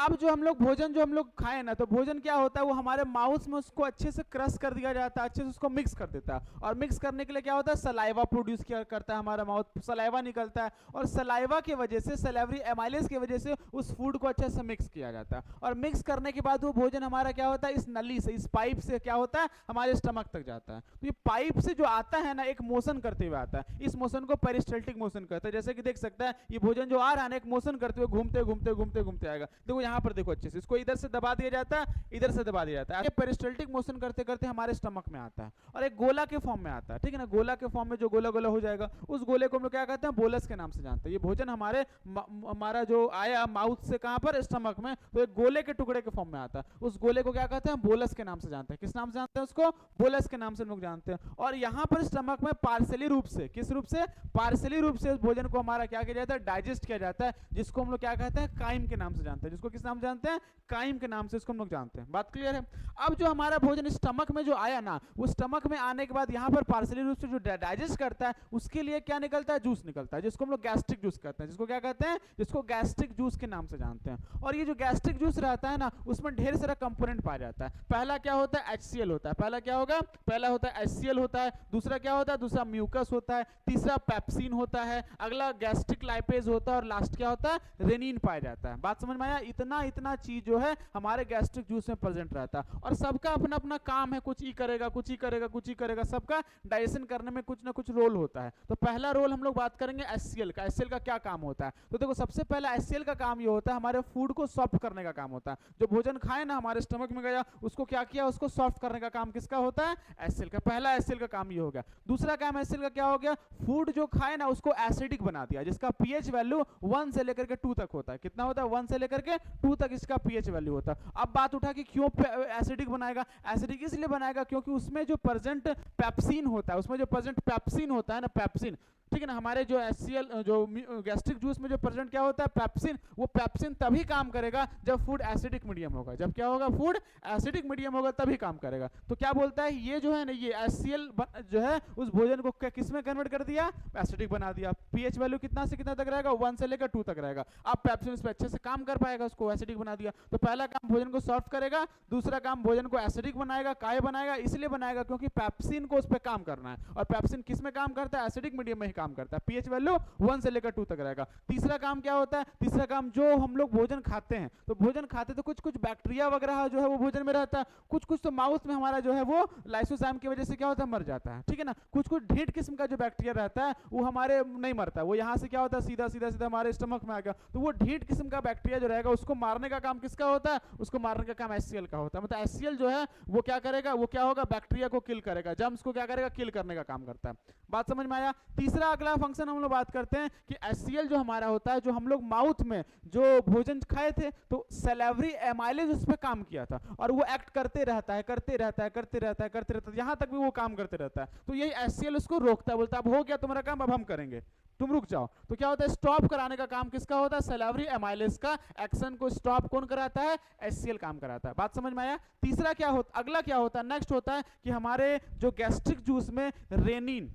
अब जो हम लोग भोजन जो हम लोग खाए ना, तो भोजन क्या होता है, वो हमारे माउथ में उसको अच्छे से क्रश कर दिया जाता है, अच्छे से उसको मिक्स कर देता है। और मिक्स करने के लिए क्या होता है, सलाइवा प्रोड्यूस किया करता है हमारा माउथ, सलाइवा निकलता है, और सलाइवा की वजह से, सलाइवरी एमाइलेज की वजह से उस फूड को अच्छे से मिक्स किया जाता है। और मिक्स करने के बाद वो भोजन हमारा क्या होता है, इस नली से, इस पाइप से क्या होता है, हमारे स्टमक तक जाता है। तो ये पाइप से जो आता है ना, एक मोशन करते हुए आता है, इस मोशन को पेरिस्टल्टिक मोशन कहते हैं। जैसे कि देख सकता है ये भोजन जो आ रहा है ना, एक मोशन करते हुए घूमते घूमते घूमते घूमते आएगा। देखो यहाँ पर देखो अच्छे से, इसको इधर से दबा दिया जाता है, इधर से दबा दिया जाता है, पेरिस्टल्टिक मोशन करते करते हमारे स्टमक में आता है, और एक गोला के फॉर्म में आता है, ठीक है ना। गोला के फॉर्म में जो गोला गोला हो जाएगा, उस गोले को हम लोग क्या कहते हैं, बोलस के नाम से जानते हैं। ये भोजन हमारा जो आया माउथ से कहां पर, स्टमक में, तो एक गोले के टुकड़े के फॉर्म में आता है, उस गोले को क्या कहते हैं, बोलस के नाम से जानते हैं। किस नाम से जानते हैं उसको, बोलस के नाम से हम लोग जानते हैं। और यहाँ पर स्टमक में पार्सली रूप से, किस रूप से, पार्सली रूप से उस भोजन को हमारा क्या किया जाता है, डाइजेस्ट किया जाता है, जिसको हम लोग क्या कहते हैं, काइम के नाम से जानते हैं। जिसको किस नाम जानते हैं, काइम के नाम से इसको हम लोग जानते हैं। बात क्लियर है। अब जो हमारा भोजन स्टमक में जो आया ना, वो स्टमक में आने के बाद यहाँ पर पार्सली रूप से जो डाइजेस्ट करता है, उसके लिए क्या निकलता है, जूस निकलता है, जिसको हम लोग गैस्ट्रिक जूस कहते हैं। जिसको क्या कहते हैं, जिसको गैस्ट्रिक जूस के नाम से जानते हैं। और ये जो गैस्ट्रिक जूस रहता है ना, उसमें ढेर सारा कंपोनेंट पाया जाता है। पहला क्या होता है, HCl होता है। पहला क्या होगा, पहला होता है HCl होता है। दूसरा क्या होता है, दूसरा म्यूकस होता है। तीसरा पेप्सिन होता है। अगला गैस्ट्रिक लाइपेज होता है। और लास्ट क्या होता है, रेनिन पाया जाता है। बात समझ में आया। इतना इतना चीज जो है हमारे गैस्ट्रिक जूस में प्रेजेंट रहता है, और सबका अपना अपना काम है, कुछ ही करेगा, कुछ ही करेगा, कुछ ही करेगा, सबका डाइजेशन करने में कुछ ना कुछ रोल होता है। तो पहला रोल हम लोग बात करेंगे HCl का। HCl का क्या काम होता है, तो देखो सबसे पहला HCl का काम ये होता है, हमारे फूड को सॉफ्ट करने का काम होता है। जो भोजन खाए ना, हमारे स्टमक में गया, उसको क्या किया, उसको सॉफ्ट करने का काम किसका होता है, HCl का। पहला HCl का काम ये हो गया। दूसरा काम HCl का क्या हो गया, फूड जो खाए ना, उसको एसिडिक बना दिया, जिसका pH वैल्यू 1 से लेकर के 2 तक होता है। कितना होता है, 1 से लेकर के 2 तक इसका pH वैल्यू होता है। अब बात उठा कि क्यों एसिडिक बनाएगा। एसिडिक इसलिए बनाएगा क्योंकि उसमें जो प्रेजेंट पेप्सिन होता है, उसमें जो प्रेजेंट पेप्सिन होता है ना, पेप्सिन, ठीक है ना, हमारे जो HCl जो गैस्ट्रिक जूस में जो प्रेजेंट क्या होता है, पेप्सिन, वो पेप्सिन तभी काम करेगा जब फूड एसिडिक मीडियम होगा। जब क्या होगा, फूड एसिडिक मीडियम होगा, तभी काम करेगा। तो क्या बोलता है, ये जो है ना, ये HCl जो है उस भोजन को किस में कन्वर्ट कर दिया, एसिडिक बना दिया। pH वैल्यू कितना से कितना तक रहेगा, 1 से लेकर 2 तक रहेगा। अब पेप्सिन इस पे अच्छे से काम कर पाएगा, उसको एसिडिक बना दिया। तो पहला काम भोजन को सॉफ्ट करेगा, दूसरा काम भोजन को एसिडिक बनाएगा। काय बनाएगा, इसलिए बनाएगा क्योंकि पेप्सिन को उस पर काम करना है, और पेप्सिन किस में काम करता है, एसिडिक मीडियम में ही काम करता है। pH वैल्यू 1 से लेकर 2 तक रहेगा। तीसरा काम क्या होता है, तीसरा काम जो हम लोग भोजन खाते हैं, तो भोजन खाते तो कुछ कुछ बैक्टीरिया वगैरह जो है वो भोजन में रहता है, कुछ कुछ तो माउथ में हमारा जो है वो लाइसोजाइम की वजह से क्या होता है, मर जाता है, ठीक है ना। कुछ कुछ ढीठ किस्म का जो बैक्टीरिया रहता है वो हमारे नहीं मरता, वो यहाँ से क्या होता है, सीधा सीधा सीधा हमारे स्टमक में आ गया। तो वो ढीठ किस्म का बैक्टीरिया जो रहेगा, उसको मारने का काम किसका होता है, उसको मारने का काम HCl का होता है। मतलब HCl जो है वो क्या करेगा, वो क्या होगा, बैक्टीरिया को किल करेगा, जर्म्स को क्या करेगा, किल करने का काम करता है। बात समझ में आया। तीसरा अगला फंक्शन हम लोग बात करते हैं कि HCl जो हमारा होता है, जो हम लोग माउथ में जो भोजन खाए थे, तो सैलिवरी एमाइलेज उस पर काम किया था, और वो एक्ट करते रहता है, करते रहता है, करते रहता है, करते रहता है, यहां तक भी वो काम करते रहता है। तो यही HCl उसको रोकता है, बोलता है अब हो गया तुम्हारा काम, अब हम करेंगे, तुम रुक जाओ। तो क्या होता है, स्टॉप कराने का काम किसका होता है, सैलिवरी एमाइलेज का। एक्शन को स्टॉप कौन कराता है, HCl काम कराता है। बात समझ में आया। तीसरा क्या होता, अगला क्या होता है, नेक्स्ट होता है कि हमारे जो गैस्ट्रिक जूस में रेनिन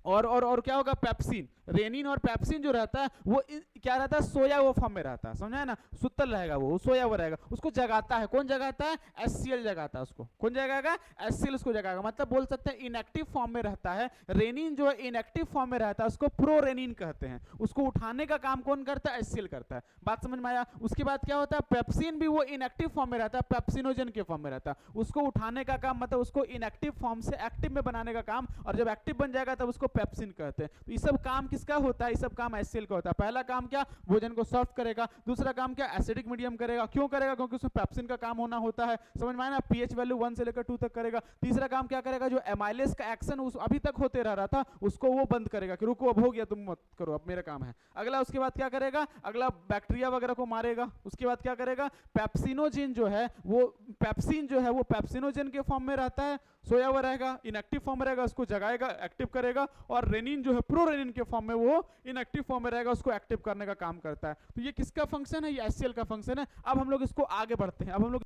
और क्या होगा, पेप्सिन। रेनिन और पेप्सिन जो रहता है वो क्या रहता है, सोया हुआ फॉर्म में रहता है, समझा है ना, सुतल रहेगा, वो सोया हुआ रहेगा, उसको जगाता है। कौन जगाता है, HCl जगाता है उसको। कौन जगाएगा, HCl उसको जगाएगा। मतलब बोल सकते हैं इनएक्टिव फॉर्म में रहता है। रेनिन जो है इनएक्टिव फॉर्म में रहता है, उसको प्रोरेनिन कहते हैं। उसको उठाने का काम कौन करता है, HCl करता है। बात समझ में आया। उसके बाद क्या होता है, पेप्सिन भी वो इनएक्टिव फॉर्म में रहता है, पेप्सिनोजन के फॉर्म में रहता है। उसको उठाने का काम, मतलब उसको इनएक्टिव फॉर्म से एक्टिव में बनाने का काम, और जब एक्टिव बन जाएगा तब उसको पेप्सिन कहते हैं। तो ये सब काम किसका होता है, ये सब काम HCl का होता है। पहला काम क्या, भोजन को सॉफ्ट करेगा। दूसरा काम क्या, एसिडिक मीडियम करेगा। क्यों करेगा, क्योंकि उसमें पेप्सिन का काम होना होता है, समझ में आया ना। pH वैल्यू 1 से लेकर 2 तक करेगा। तीसरा काम क्या करेगा, जो एमाइलेज का एक्शन उस अभी तक होते रह रहा था, उसको वो बंद करेगा कि रुको अब हो गया, तुम मत करो, अब मेरा काम है। अगला उसके बाद क्या करेगा, अगला बैक्टीरिया वगैरह को मारेगा। उसके बाद क्या करेगा, पेप्सिनोजिन जो है वो, पेप्सिन जो है वो पेप्सिनोजिन के फॉर्म में रहता है, सोया हुआ रहेगा, इनएक्टिव फॉर्म में रहेगा, उसको जगाएगा, एक्टिव करेगा। और रेनिन जो है प्रोरेनिन के फॉर्म में, वो इनएक्टिव फॉर्म में रहेगा, उसको एक्टिव करने का काम करता है। तो ये किसका फंक्शन है, ये HCl का फंक्शन है। अब हम लोग इसको आगे बढ़ते हैं। अब हम लोग